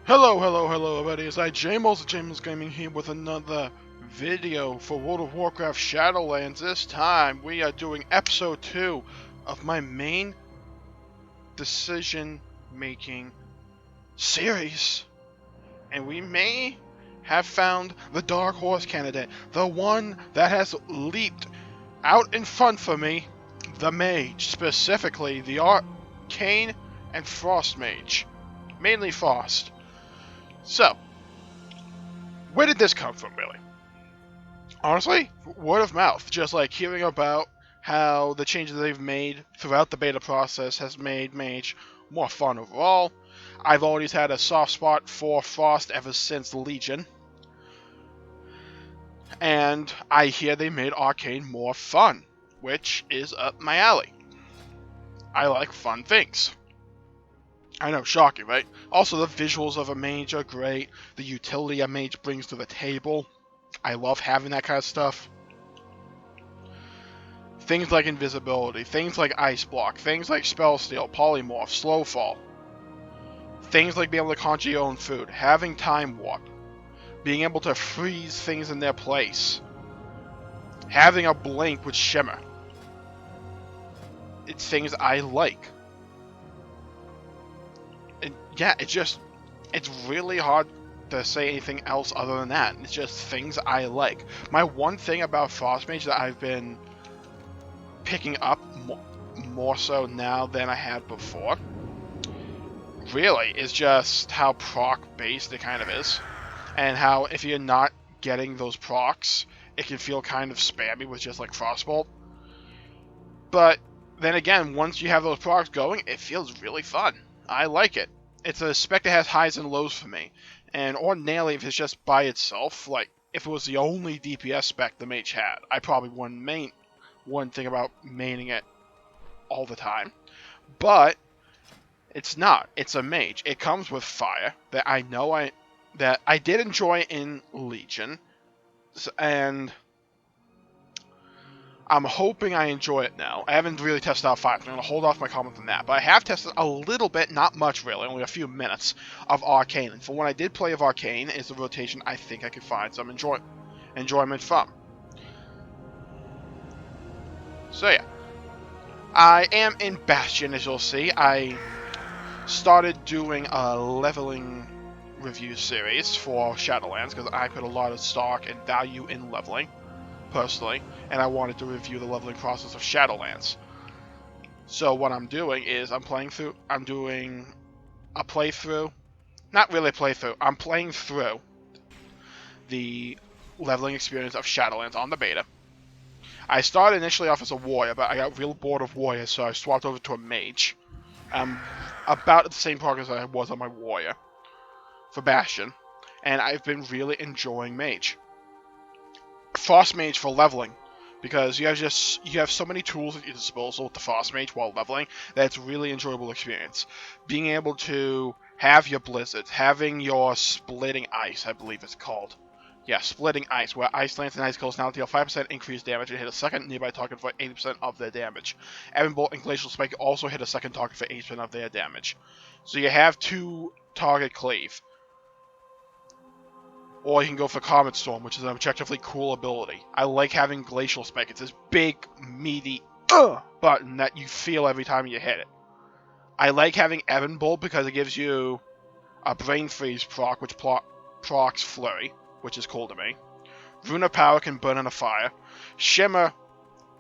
Hello, everybody. It's Jmulls of Jmulls Gaming here with another video for World of Warcraft Shadowlands. This time, we are doing episode 2 of my main decision-making series. And we may have found the Dark Horse candidate, the one that has leaped out in front for me, the Mage, specifically the Arcane and Frost Mage. Mainly Frost. So, where did this come from, really? Honestly, word of mouth. Just like hearing about how the changes they've made throughout the beta process has made Mage more fun overall. I've always had a soft spot for Frost ever since Legion. And I hear they made Arcane more fun, which is up my alley. I like fun things. I know, shocking, right? Also, the visuals of a mage are great. The utility a mage brings to the table. I love having that kind of stuff. Things like invisibility, things like ice block, things like spell steal, polymorph, slow fall. Things like being able to conjure your own food, having time warp, being able to freeze things in their place, having a blink with shimmer. It's things I like. And yeah, it's really hard to say anything else other than that. It's just things I like. My one thing about Frostmage that I've been picking up more so now than I had before, really, is just how proc-based it kind of is. And how if you're not getting those procs, it can feel kind of spammy with just like Frostbolt. But then again, once you have those procs going, it feels really fun. I like it. It's a spec that has highs and lows for me. And ordinarily, if it's just by itself, like, if it was the only DPS spec the Mage had, I probably wouldn't think about maining it all the time. But it's not. It's a Mage. It comes with fire that I did enjoy in Legion. And I'm hoping I enjoy it now. I haven't really tested out 5, so I'm going to hold off my comment on that. But I have tested a little bit, not much really, only a few minutes, of Arcane. And for when I did play of Arcane, is the rotation I think I could find some enjoyment from. So yeah. I am in Bastion, as you'll see. I started doing a leveling review series for Shadowlands, because I put a lot of stock and value in leveling. Personally, and I wanted to review the leveling process of Shadowlands. So what I'm doing is I'm doing a playthrough, not really a playthrough, I'm playing through the leveling experience of Shadowlands on the beta. I started initially off as a warrior, but I got real bored of warrior, so I swapped over to a mage. I'm about at the same progress I was on my warrior for Bastion, and I've been really enjoying mage. Frost Mage for leveling, because you have so many tools at your disposal with the Frost Mage while leveling that it's a really enjoyable experience. Being able to have your blizzards, having your splitting ice, I believe it's called. Yeah, splitting ice, where ice lance and ice cones now deal 5% increased damage and hit a second nearby target for 80% of their damage. Ebon Bolt and Glacial Spike also hit a second target for 80% of their damage. So you have 2 target cleave. Or you can go for Comet Storm, which is an objectively cool ability. I like having Glacial Spike. It's this big, meaty button that you feel every time you hit it. I like having Ebon Bolt because it gives you a Brain Freeze proc, which procs Flurry, which is cool to me. Runa Power can burn in a fire. Shimmer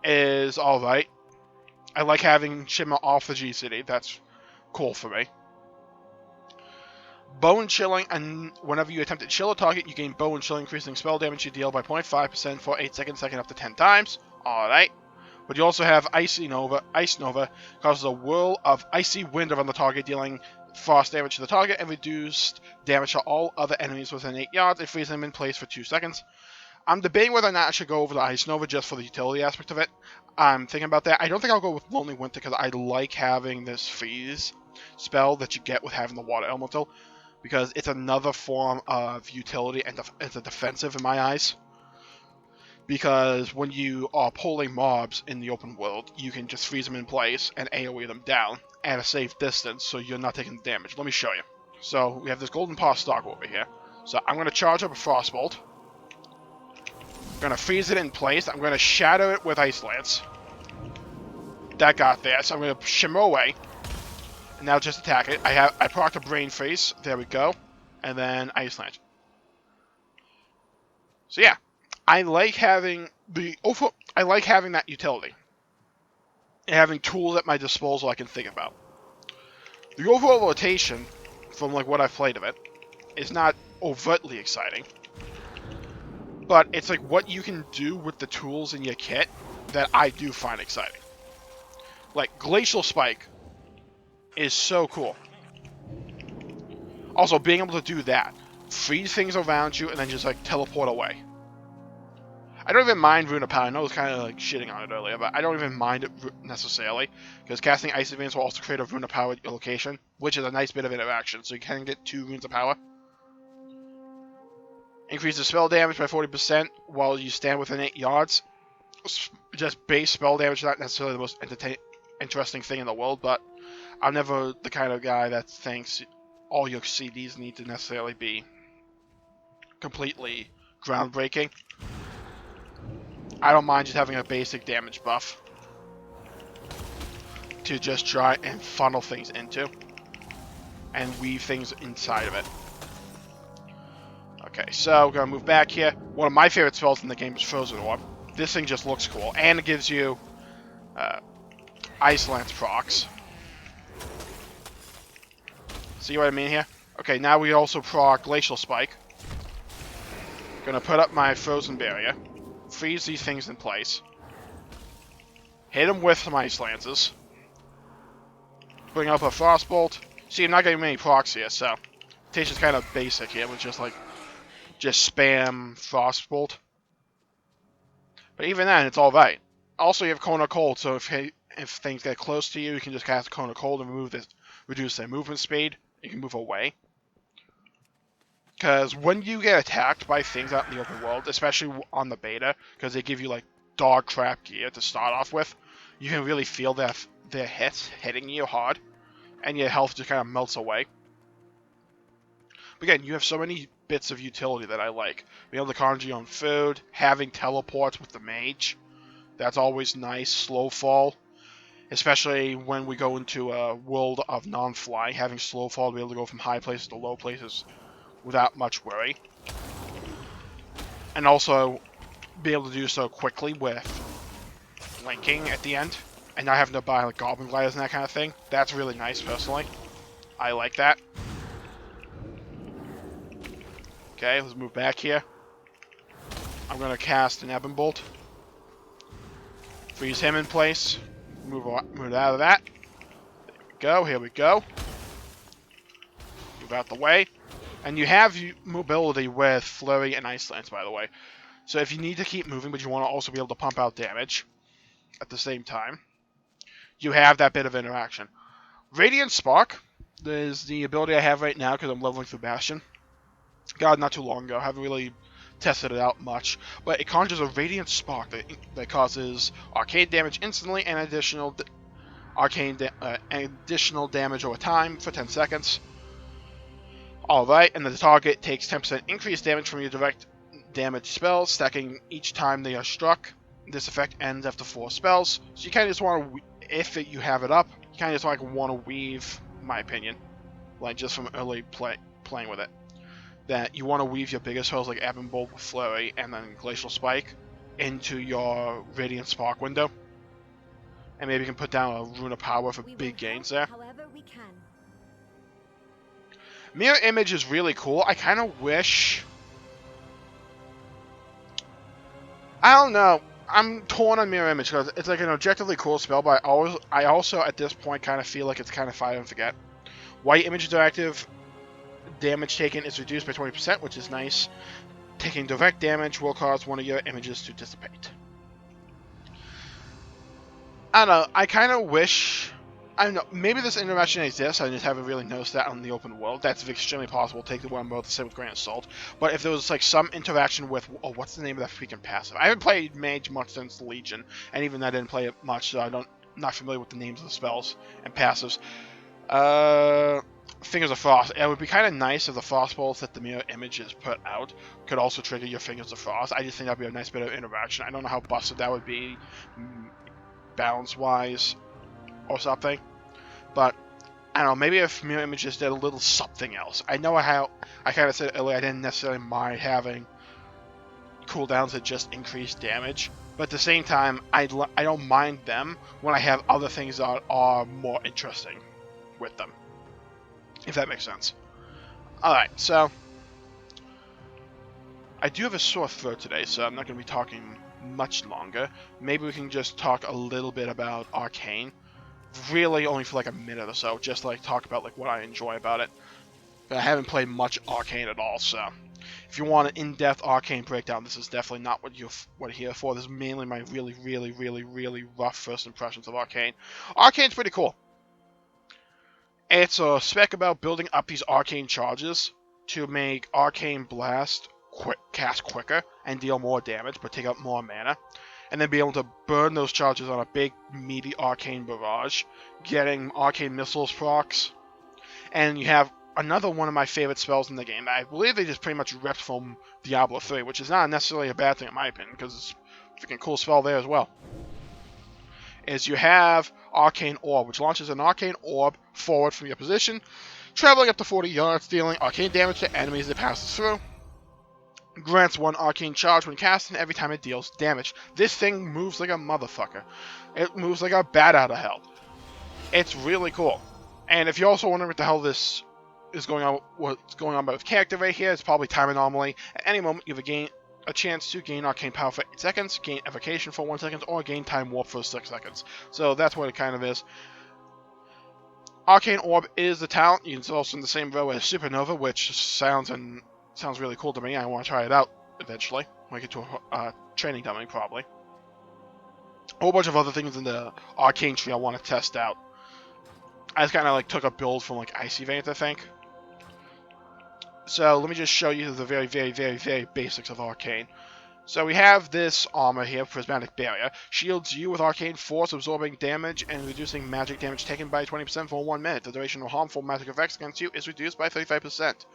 is alright. I like having Shimmer off the G-City. That's cool for me. Bone Chilling, and whenever you attempt to chill a target, you gain Bone Chilling, increasing spell damage you deal by 0.5% for 8 seconds, second up to 10 times. Alright. But you also have Ice Nova, causes a whirl of icy wind around the target, dealing frost damage to the target, and reduced damage to all other enemies within 8 yards, and freezing them in place for 2 seconds. I'm debating whether or not I should go over the Ice Nova just for the utility aspect of it. I'm thinking about that. I don't think I'll go with Lonely Winter, because I like having this freeze spell that you get with having the Water Elemental, because it's another form of utility and it's a defensive in my eyes. Because when you are pulling mobs in the open world, you can just freeze them in place and AoE them down at a safe distance, so you're not taking damage. Let me show you. So we have this golden paw stock over here. So I'm going to charge up a Frostbolt. I'm going to freeze it in place. I'm going to shadow it with Ice Lance. That got there. So I'm going to shimmer away. And now just attack it. I procced a Brain Freeze. There we go. And then Ice Lance. So yeah, I like having that utility. And having tools at my disposal I can think about. The overall rotation, from like what I've played of it, is not overtly exciting. But it's like what you can do with the tools in your kit that I do find exciting. Like Glacial Spike is so cool. Also, being able to do that, freeze things around you and then just like teleport away. I don't even mind Runa Power. I know I was kind of like shitting on it earlier, but I don't even mind it necessarily, because casting Ice Advance will also create a Runa Power at your location, which is a nice bit of interaction, so you can get 2 runes of power. Increase the spell damage by 40% while you stand within 8 yards. Just base spell damage, not necessarily the most interesting thing in the world, but I'm never the kind of guy that thinks all your CDs need to necessarily be completely groundbreaking. I don't mind just having a basic damage buff to just try and funnel things into and weave things inside of it. Okay, so we're going to move back here. One of my favorite spells in the game is Frozen Orb. This thing just looks cool, and it gives you Ice Lance procs. See what I mean here? Okay, now we also proc Glacial Spike. Gonna put up my Frozen Barrier. Freeze these things in place. Hit them with some Ice Lances. Bring up a Frostbolt. See, I'm not getting many procs here, so Tasha's kind of basic here with just spam Frostbolt. But even then, it's alright. Also, you have Cone of Cold, so if things get close to you, you can just cast Cone of Cold and reduce their movement speed. You can move away. Because when you get attacked by things out in the open world, especially on the beta, because they give you like dog crap gear to start off with, you can really feel their hits hitting you hard, and your health just kind of melts away. But again, you have so many bits of utility that I like. Being able to conjure your own food, having teleports with the Mage, that's always nice. Slow fall, especially when we go into a world of non-fly, having slow fall to be able to go from high places to low places without much worry. And also be able to do so quickly with linking at the end, and not having to buy like Goblin Gliders and that kind of thing. That's really nice, personally. I like that. Okay, let's move back here. I'm going to cast an Ebon Bolt. Freeze him in place. Move it out of that. There we go, here we go. Move out the way. And you have mobility with Flurry and Ice Lance, by the way. So if you need to keep moving, but you want to also be able to pump out damage at the same time, you have that bit of interaction. Radiant Spark is the ability I have right now because I'm leveling through Bastion. Got it not too long ago. I haven't really tested it out much. But it conjures a Radiant Spark that causes arcane damage instantly and additional damage over time for 10 seconds. Alright, and the target takes 10% increased damage from your direct damage spells, stacking each time they are struck. This effect ends after 4 spells. So you kind of just want to, if you have it up, you kind of just want to weave, in my opinion, like just from early playing with it, that you want to weave your biggest spells like Ebon Bolt with Flurry and then Glacial Spike into your Radiant Spark window. And maybe you can put down a Rune of Power for big gains there. Mirror Image is really cool. I kind of wish... I don't know. I'm torn on Mirror Image because it's like an objectively cool spell, but I also at this point kind of feel like it's kind of fire and forget. White Image Interactive damage taken is reduced by 20%, which is nice. Taking direct damage will cause one of your images to dissipate. I don't know. I kind of wish... I don't know. Maybe this interaction exists. I just haven't really noticed that on the open world. That's extremely possible. Take the one both the same with grain of salt. But if there was like some interaction with... Oh, what's the name of that freaking passive? I haven't played Mage much since Legion. And even I didn't play it much, so I'm not familiar with the names of the spells and passives. Fingers of Frost. It would be kind of nice if the frost balls that the mirror images put out could also trigger your Fingers of Frost. I just think that'd be a nice bit of interaction. I don't know how busted that would be, balance-wise, or something. But, I don't know, maybe if mirror images did a little something else. I know how, I kind of said earlier, I didn't necessarily mind having cooldowns that just increase damage. But at the same time, I don't mind them when I have other things that are more interesting with them. If that makes sense. Alright, so I do have a sore throat today, so I'm not going to be talking much longer. Maybe we can just talk a little bit about Arcane. Really only for like a minute or so, just like talk about like what I enjoy about it. But I haven't played much Arcane at all, so if you want an in-depth Arcane breakdown, this is definitely not what you're here for. This is mainly my really rough first impressions of Arcane. Arcane's pretty cool. It's a spec about building up these arcane charges to make Arcane Blast cast quicker and deal more damage, but take up more mana. And then be able to burn those charges on a big, meaty Arcane Barrage, getting Arcane Missiles procs. And you have another one of my favorite spells in the game. I believe they just pretty much ripped from Diablo 3, which is not necessarily a bad thing in my opinion, because it's a freaking cool spell there as well. Is you have Arcane Orb, which launches an Arcane Orb forward from your position, traveling up to 40 yards, dealing arcane damage to enemies it passes through. Grants 1 arcane charge when cast, and every time it deals damage. This thing moves like a motherfucker. It moves like a bat out of hell. It's really cool. And if you're also wondering what the hell this is going on, what's going on with character right here, it's probably time anomaly. At any moment, you have a chance to gain arcane power for 8 seconds, gain evocation for 1 second, or gain time warp for 6 seconds. So that's what it kind of is. Arcane Orb is the talent. It's also in the same row as Supernova, which sounds really cool to me. I want to try it out eventually when I get to a training dummy, probably. A whole bunch of other things in the Arcane tree I want to test out. I just kind of like took a build from like Icy Vein, I think. So let me just show you the very basics of Arcane. So we have this armor here, Prismatic Barrier. Shields you with Arcane Force, absorbing damage and reducing magic damage taken by 20% for 1 minute. The duration of harmful magic effects against you is reduced by 35%.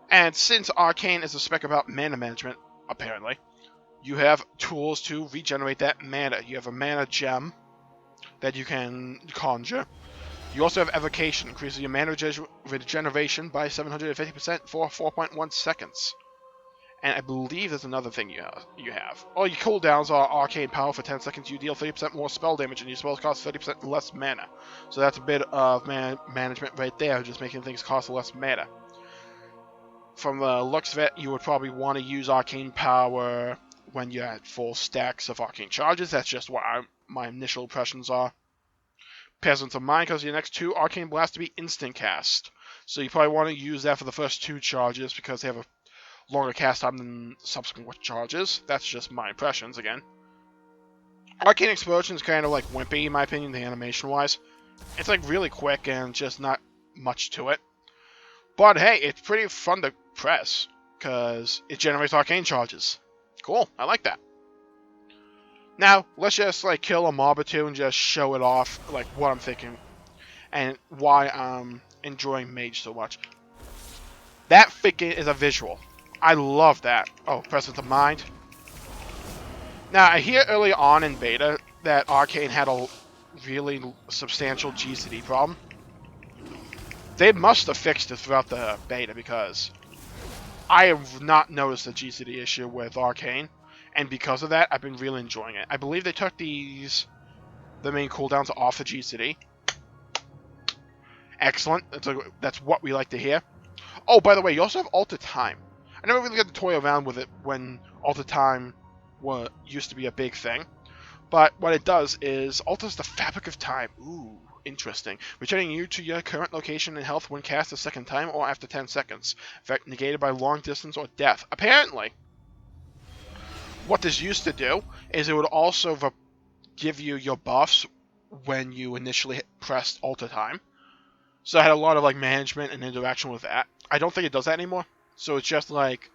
And since Arcane is a spec about mana management, apparently, you have tools to regenerate that mana. You have a mana gem that you can conjure. You also have Evocation, increases your mana regeneration by 750% for 4.1 seconds. And I believe there's another thing you have. Oh, your cooldowns are Arcane Power for 10 seconds. You deal 30% more spell damage, and your spells cost 30% less mana. So that's a bit of mana management right there, just making things cost less mana. From the looks of it, you would probably want to use Arcane Power when you're at full stacks of Arcane Charges. That's just what my initial impressions are. Peasants of Mind, because your next 2 Arcane Blast to be instant cast. So you probably want to use that for the first 2 charges, because they have a longer cast time than subsequent charges. That's just my impressions, again. Arcane Explosion is kind of like wimpy, in my opinion, the animation-wise. It's like really quick and just not much to it. But hey, it's pretty fun to press, because it generates arcane charges. Cool, I like that. Now, let's just like kill a mob or 2 and just show it off, like what I'm thinking, and why I'm enjoying Mage so much. That freaking is a visual. I love that. Oh, Presence of Mind. Now, I hear early on in beta that Arcane had a really substantial GCD problem. They must have fixed it throughout the beta, because I have not noticed a GCD issue with Arcane, and because of that, I've been really enjoying it. I believe they took the main cooldowns off the GCD. Excellent. That's what we like to hear. Oh, by the way, you also have Alter Time. I never really got to toy around with it when Alter Time used to be a big thing. But what it does is alters the fabric of time. Ooh, interesting. Returning you to your current location and health when cast a second time or after 10 seconds. Effect negated by long distance or death. Apparently, what this used to do is it would also give you your buffs when you initially pressed Alter Time. So I had a lot of like management and interaction with that. I don't think it does that anymore. So it's just like,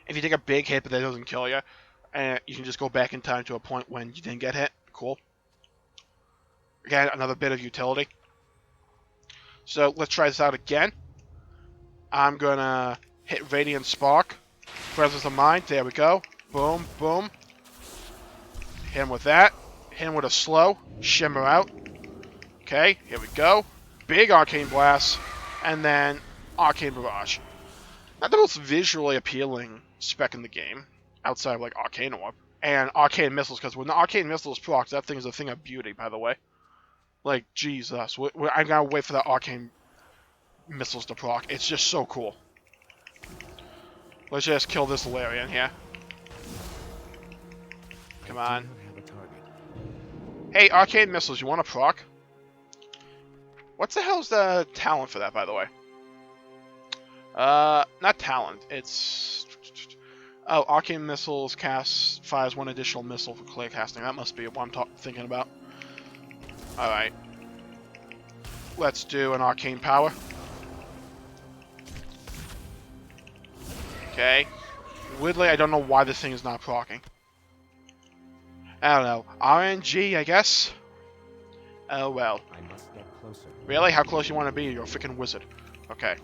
if you take a big hit but that doesn't kill you, and you can just go back in time to a point when you didn't get hit. Cool. Again, another bit of utility. So let's try this out again. I'm gonna hit Radiant Spark. Presence of Mind. There we go. Boom, boom. Hit him with that. Hit him with a slow. Shimmer out. Okay, here we go. Big Arcane Blast. And then Arcane Barrage. Not the most visually appealing spec in the game, outside of like Arcane Orb. And Arcane Missiles, because when the Arcane Missiles procs, that thing is a thing of beauty, by the way. Like, Jesus. I gotta wait for the Arcane Missiles to proc. It's just so cool. Let's just kill this Larian here. Come on. Hey, Arcane Missiles, you want to proc? What's the hell's the talent for that, by the way? Not talent. It's... Oh, Arcane Missiles fires one additional missile for clear casting. That must be what I'm thinking about. Alright. Let's do an Arcane Power. Okay. Weirdly, I don't know why this thing is not proccing. I don't know. RNG, I guess? Oh well. I must get closer. Really? How close you want to be? You're a freaking wizard. Okay.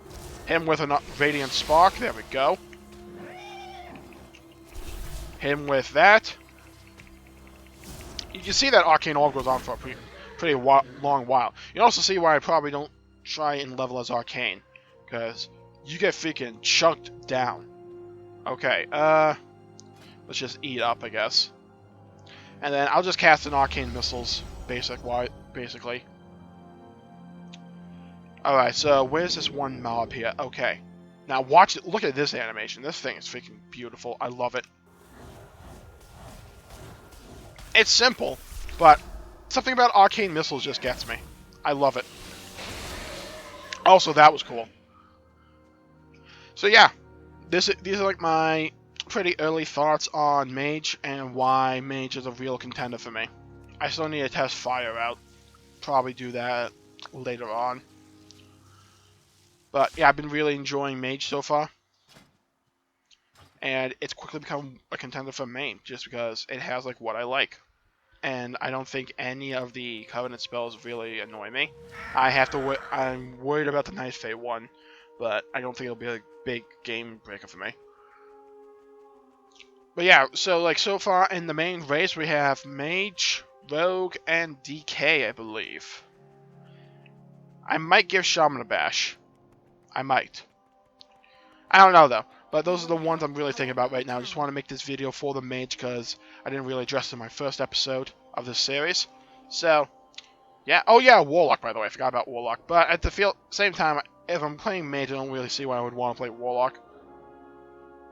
Hit him with a Radiant Spark. There we go. Hit him with that. You can see that Arcane Orb goes on for a pretty long while. You can also see why I probably don't try and level as Arcane. Because you get freaking chunked down. Okay, let's just eat up, I guess. And then I'll just cast an Arcane Missiles, basically. Alright, so where's this one mob here? Okay. Now watch it. Look at this animation. This thing is freaking beautiful. I love it. It's simple, but something about Arcane Missiles just gets me. I love it. Also, that was cool. So yeah, these are like my pretty early thoughts on Mage and why Mage is a real contender for me. I still need to test Fire out. Probably do that later on. But yeah, I've been really enjoying Mage so far. And it's quickly become a contender for main, just because it has like what I like. And I don't think any of the Covenant spells really annoy me. I'm worried about the Night Fate one, but I don't think it'll be a big game breaker for me. But yeah, so far in the main race we have Mage, Rogue, and DK, I believe. I might give Shaman a bash. I might. I don't know though, but those are the ones I'm really thinking about right now. I just want to make this video for the Mage because I didn't really address it in my first episode of this series. So, yeah. Oh yeah, Warlock, by the way. I forgot about Warlock. But at the same time, if I'm playing Mage, I don't really see why I would want to play Warlock.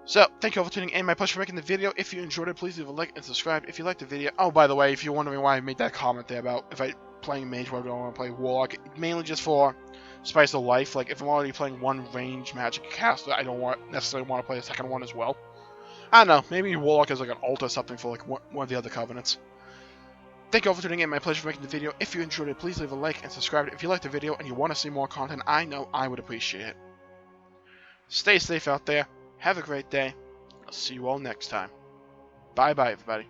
So, thank you all for tuning in. My pleasure for making the video. If you enjoyed it, please leave a like and subscribe if you liked the video. Oh, by the way, if you're wondering why I made that comment there about if I playing Mage, why would I want to play Warlock, mainly just for spice of life. Like, if I'm already playing one range magic caster, I don't necessarily want to play a second one as well. I don't know. Maybe Warlock is like an alt or something for like one of the other covenants. Thank you all for tuning in. My pleasure for making the video. If you enjoyed it, please leave a like and subscribe if you liked the video and you want to see more content. I know I would appreciate it. Stay safe out there. Have a great day. I'll see you all next time. Bye-bye, everybody.